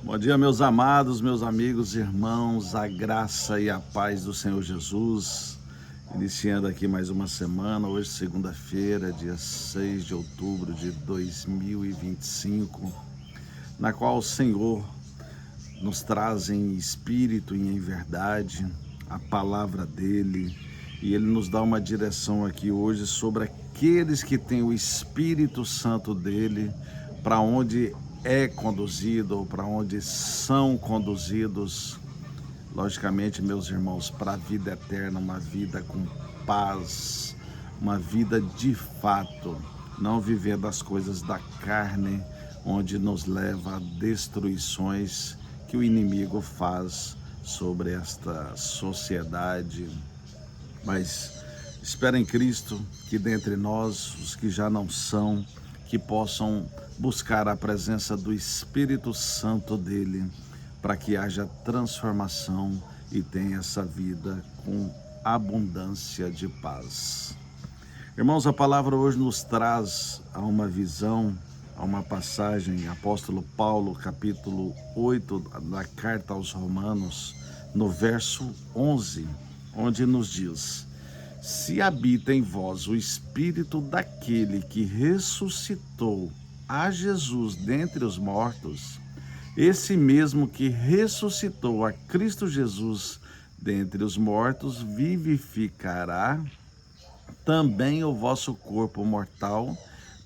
Bom dia, meus amados, meus amigos, irmãos, a graça e a paz do Senhor Jesus. Iniciando aqui mais uma semana, hoje segunda-feira, dia 6 de outubro de 2025, na qual o Senhor nos traz em espírito e em verdade a palavra dEle, e Ele nos dá uma direção aqui hoje sobre aqueles que têm o Espírito Santo dEle, para onde é conduzido ou para onde são conduzidos, logicamente, meus irmãos, para a vida eterna, uma vida com paz, uma vida de fato, não viver das coisas da carne, onde nos leva a destruições que o inimigo faz sobre esta sociedade. Mas espera em Cristo que dentre nós, os que já não são, que possam buscar a presença do Espírito Santo dele, para que haja transformação e tenha essa vida com abundância de paz. Irmãos, a palavra hoje nos traz a uma visão, a uma passagem, apóstolo Paulo, capítulo 8 da carta aos Romanos, no verso 11, onde nos diz: se habita em vós o Espírito daquele que ressuscitou a Jesus dentre os mortos, esse mesmo que ressuscitou a Cristo Jesus dentre os mortos, vivificará também o vosso corpo mortal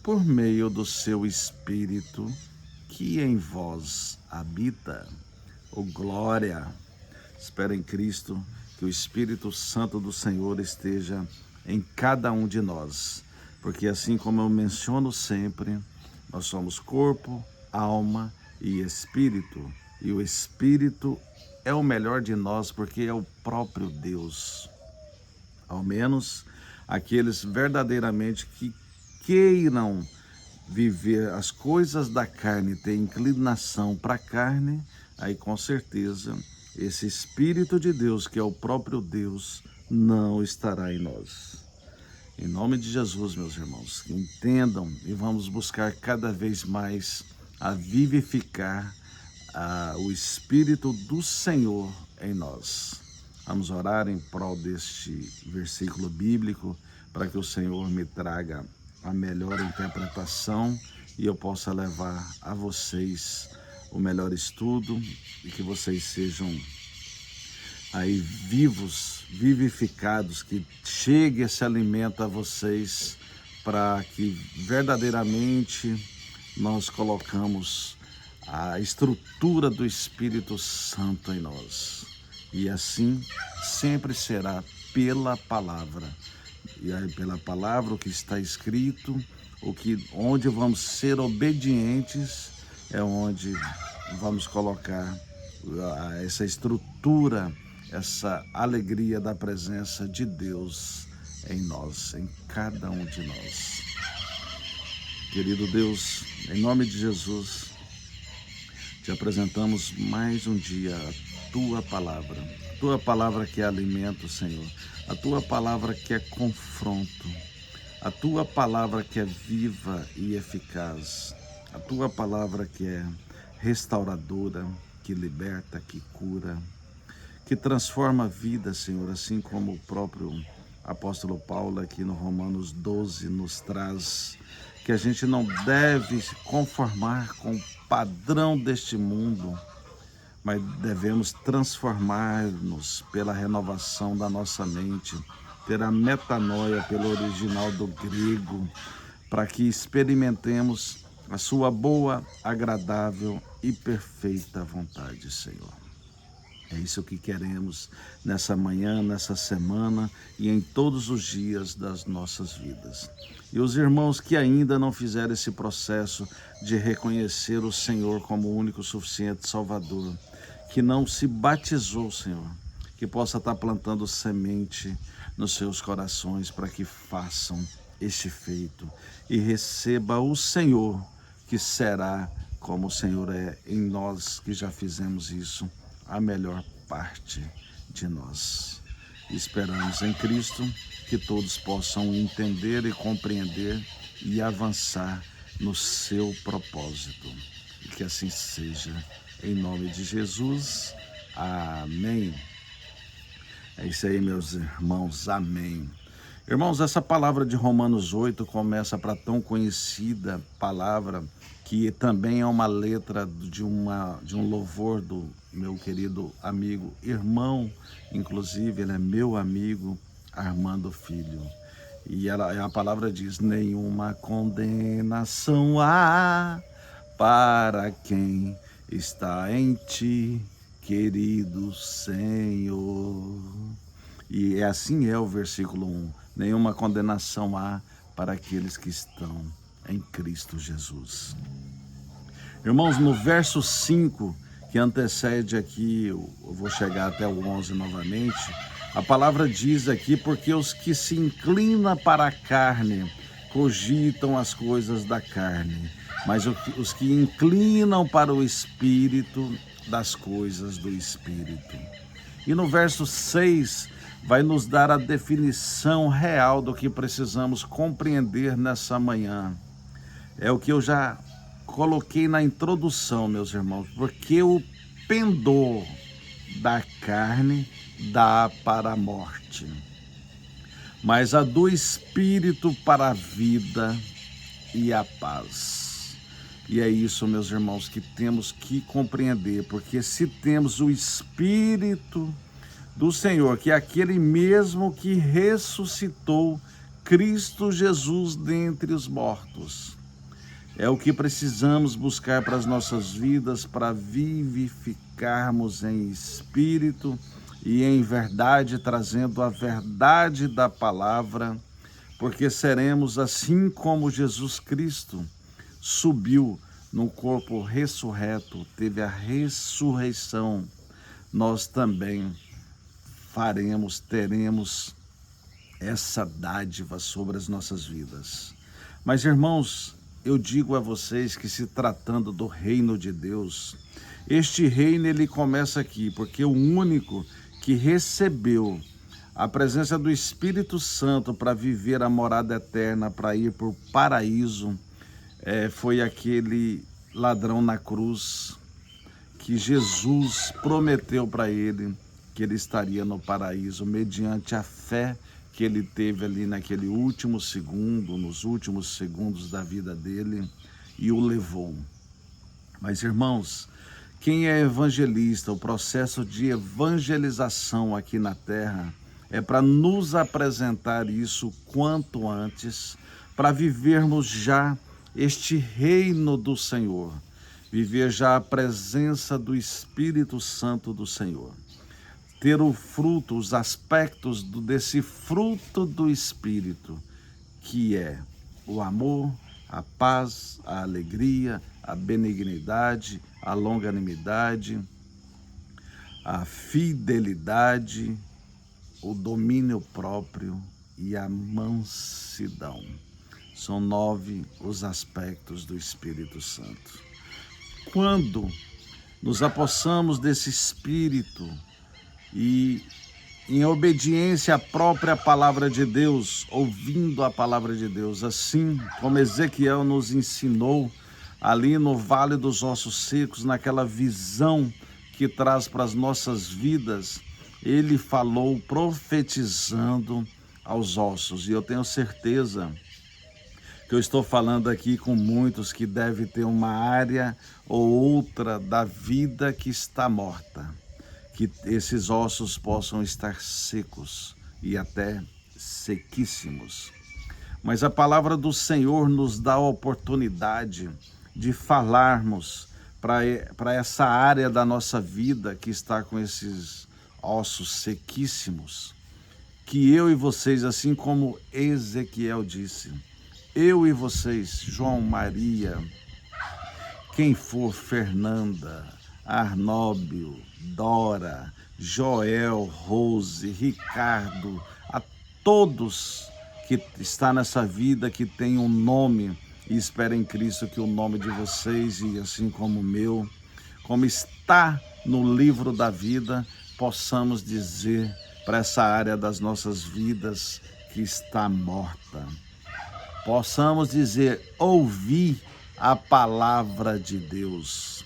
por meio do seu Espírito que em vós habita. Oh, glória! Espero em Cristo que o Espírito Santo do Senhor esteja em cada um de nós, porque assim como eu menciono sempre, nós somos corpo, alma e espírito, e o Espírito é o melhor de nós porque é o próprio Deus. Ao menos aqueles verdadeiramente que queiram viver as coisas da carne, ter inclinação para a carne, aí com certeza esse Espírito de Deus, que é o próprio Deus, não estará em nós. Em nome de Jesus, meus irmãos, que entendam e vamos buscar cada vez mais a vivificar o Espírito do Senhor em nós. Vamos orar em prol deste versículo bíblico, para que o Senhor me traga a melhor interpretação e eu possa levar a vocês o melhor estudo e que vocês sejam aí vivos, vivificados, que chegue esse alimento a vocês, para que verdadeiramente nós colocamos a estrutura do Espírito Santo em nós. E assim sempre será pela palavra. E aí pela palavra, o que está escrito, onde vamos ser obedientes, é onde vamos colocar essa estrutura, essa alegria da presença de Deus em nós, em cada um de nós. Querido Deus, em nome de Jesus, te apresentamos mais um dia a tua palavra que é alimento, Senhor, a tua palavra que é confronto, a tua palavra que é viva e eficaz, a tua palavra que é restauradora, que liberta, que cura, que transforma a vida, Senhor, assim como o próprio apóstolo Paulo aqui no Romanos 12 nos traz, que a gente não deve se conformar com o padrão deste mundo, mas devemos transformar-nos pela renovação da nossa mente, ter a metanoia pelo original do grego, para que experimentemos a sua boa, agradável e perfeita vontade, Senhor. É isso que queremos nessa manhã, nessa semana e em todos os dias das nossas vidas. E os irmãos que ainda não fizeram esse processo de reconhecer o Senhor como o único suficiente Salvador, que não se batizou, Senhor, que possa estar plantando semente nos seus corações para que façam este feito e receba o Senhor, que será como o Senhor é em nós que já fizemos isso, a melhor parte de nós. Esperamos em Cristo que todos possam entender e compreender e avançar no seu propósito. E que assim seja, em nome de Jesus. Amém. É isso aí, meus irmãos. Amém. Irmãos, essa palavra de Romanos 8 começa para tão conhecida palavra, que também é uma letra de um louvor do meu querido amigo, irmão, inclusive ele é meu amigo, Armando Filho. E a palavra diz: nenhuma condenação há para quem está em ti, querido Senhor. E assim é o versículo 1. Nenhuma condenação há para aqueles que estão em Cristo Jesus. Irmãos, no verso 5, que antecede aqui, eu vou chegar até o 11 novamente, a palavra diz aqui: porque os que se inclinam para a carne cogitam as coisas da carne, mas os que inclinam para o Espírito, das coisas do Espírito. E no verso 6 vai nos dar a definição real do que precisamos compreender nessa manhã. É o que eu já coloquei na introdução, meus irmãos, porque o pendor da carne dá para a morte, mas a do Espírito para a vida e a paz. E é isso, meus irmãos, que temos que compreender, porque se temos o Espírito do Senhor, que é aquele mesmo que ressuscitou Cristo Jesus dentre os mortos, é o que precisamos buscar para as nossas vidas, para vivificarmos em espírito e em verdade, trazendo a verdade da palavra, porque seremos assim como Jesus Cristo subiu no corpo ressurreto, teve a ressurreição, nós também teremos essa dádiva sobre as nossas vidas. Mas, irmãos, eu digo a vocês que, se tratando do reino de Deus, este reino ele começa aqui, porque o único que recebeu a presença do Espírito Santo para viver a morada eterna, para ir para o paraíso, foi aquele ladrão na cruz, que Jesus prometeu para ele que ele estaria no paraíso, mediante a fé que ele teve ali naquele último segundo, nos últimos segundos da vida dele, e o levou. Mas, irmãos, quem é evangelista, o processo de evangelização aqui na terra é para nos apresentar isso quanto antes, para vivermos já este reino do Senhor, viver já a presença do Espírito Santo do Senhor. Ter o fruto, os aspectos desse fruto do Espírito, que é o amor, a paz, a alegria, a benignidade, a longanimidade, a fidelidade, o domínio próprio e a mansidão. São 9 os aspectos do Espírito Santo. Quando nos apossamos desse Espírito, e em obediência à própria palavra de Deus, ouvindo a palavra de Deus, assim como Ezequiel nos ensinou ali no Vale dos Ossos Secos, naquela visão que traz para as nossas vidas, ele falou profetizando aos ossos. E eu tenho certeza que eu estou falando aqui com muitos que devem ter uma área ou outra da vida que está morta, que esses ossos possam estar secos e até sequíssimos. Mas a palavra do Senhor nos dá a oportunidade de falarmos para essa área da nossa vida que está com esses ossos sequíssimos, que eu e vocês, assim como Ezequiel disse, eu e vocês, João, Maria, quem for, Fernanda, Arnóbio, Dora, Joel, Rose, Ricardo, a todos que está nessa vida, que tem um nome, e espero em Cristo que o nome de vocês, e assim como o meu, como está no livro da vida, possamos dizer para essa área das nossas vidas que está morta. Possamos dizer, ouvir a palavra de Deus.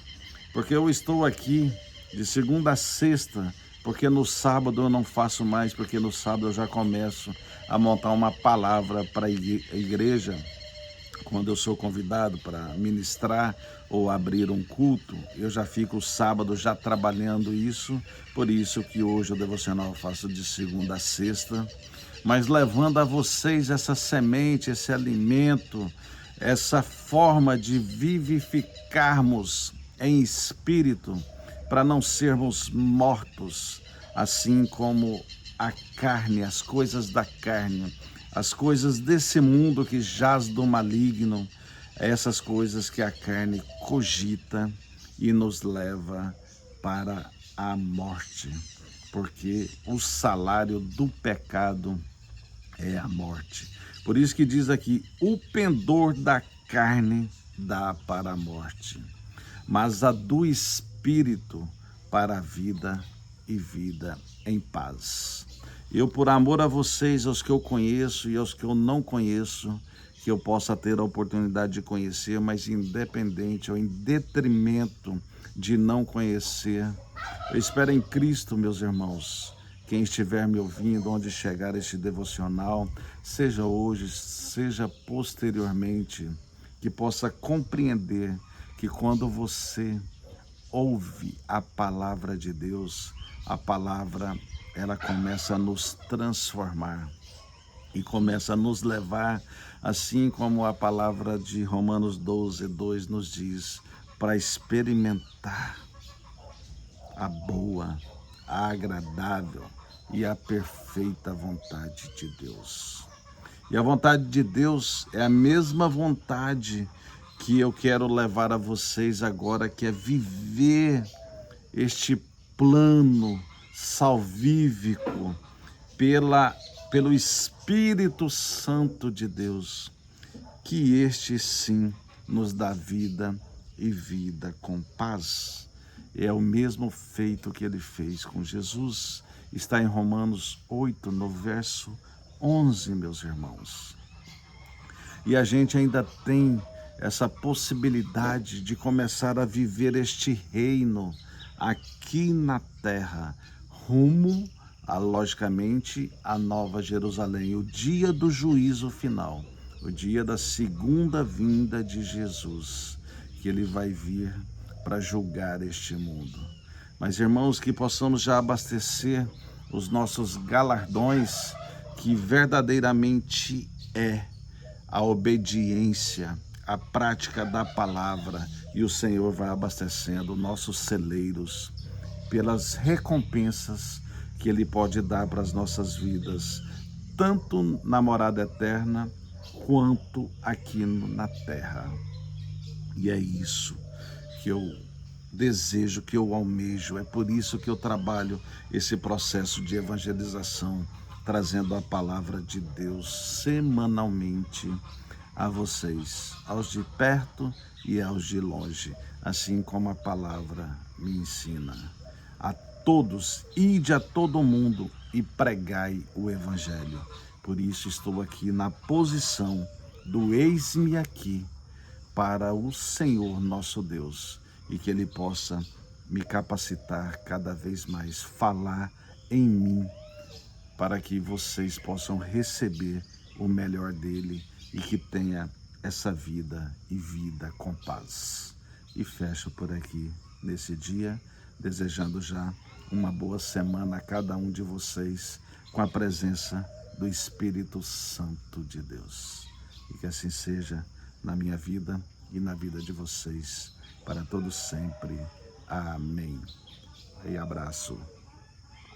porque eu estou aqui de segunda a sexta, porque no sábado eu não faço mais, porque no sábado eu já começo a montar uma palavra para a igreja. Quando eu sou convidado para ministrar ou abrir um culto, eu já fico o sábado já trabalhando isso, por isso que hoje o devocional eu faço de segunda a sexta, mas levando a vocês essa semente, esse alimento, essa forma de vivificarmos em espírito, para não sermos mortos, assim como a carne, as coisas da carne, as coisas desse mundo que jaz do maligno, essas coisas que a carne cogita e nos leva para a morte, porque o salário do pecado é a morte. Por isso que diz aqui, o pendor da carne dá para a morte, mas a do espírito para a vida e vida em paz. Eu, por amor a vocês, aos que eu conheço e aos que eu não conheço, que eu possa ter a oportunidade de conhecer, mas independente ou em detrimento de não conhecer, eu espero em Cristo, meus irmãos, quem estiver me ouvindo, onde chegar este devocional, seja hoje, seja posteriormente, que possa compreender que quando você ouve a palavra de Deus, a palavra ela começa a nos transformar e começa a nos levar, assim como a palavra de Romanos 12:2 nos diz, para experimentar a boa, a agradável e a perfeita vontade de Deus. E a vontade de Deus é a mesma vontade que eu quero levar a vocês agora, que é viver este plano salvífico pelo Espírito Santo de Deus, que este sim nos dá vida e vida com paz. É o mesmo feito que ele fez com Jesus. Está em Romanos 8, no verso 11, meus irmãos. E a gente ainda tem essa possibilidade de começar a viver este reino aqui na terra, rumo logicamente, a Nova Jerusalém, o dia do juízo final, o dia da segunda vinda de Jesus, que ele vai vir para julgar este mundo. Mas, irmãos, que possamos já abastecer os nossos galardões, que verdadeiramente é a obediência, a prática da palavra, e o Senhor vai abastecendo nossos celeiros pelas recompensas que Ele pode dar para as nossas vidas, tanto na morada eterna, quanto aqui na terra. E é isso que eu desejo, que eu almejo, é por isso que eu trabalho esse processo de evangelização, trazendo a palavra de Deus semanalmente a vocês, aos de perto e aos de longe, assim como a palavra me ensina. A todos, ide a todo mundo e pregai o evangelho. Por isso estou aqui na posição do eis-me aqui para o Senhor nosso Deus, e que Ele possa me capacitar cada vez mais, falar em mim, para que vocês possam receber o melhor dele e que tenha essa vida e vida com paz. E fecho por aqui nesse dia, desejando já uma boa semana a cada um de vocês, com a presença do Espírito Santo de Deus. E que assim seja na minha vida e na vida de vocês, para todos sempre. Amém. E abraço.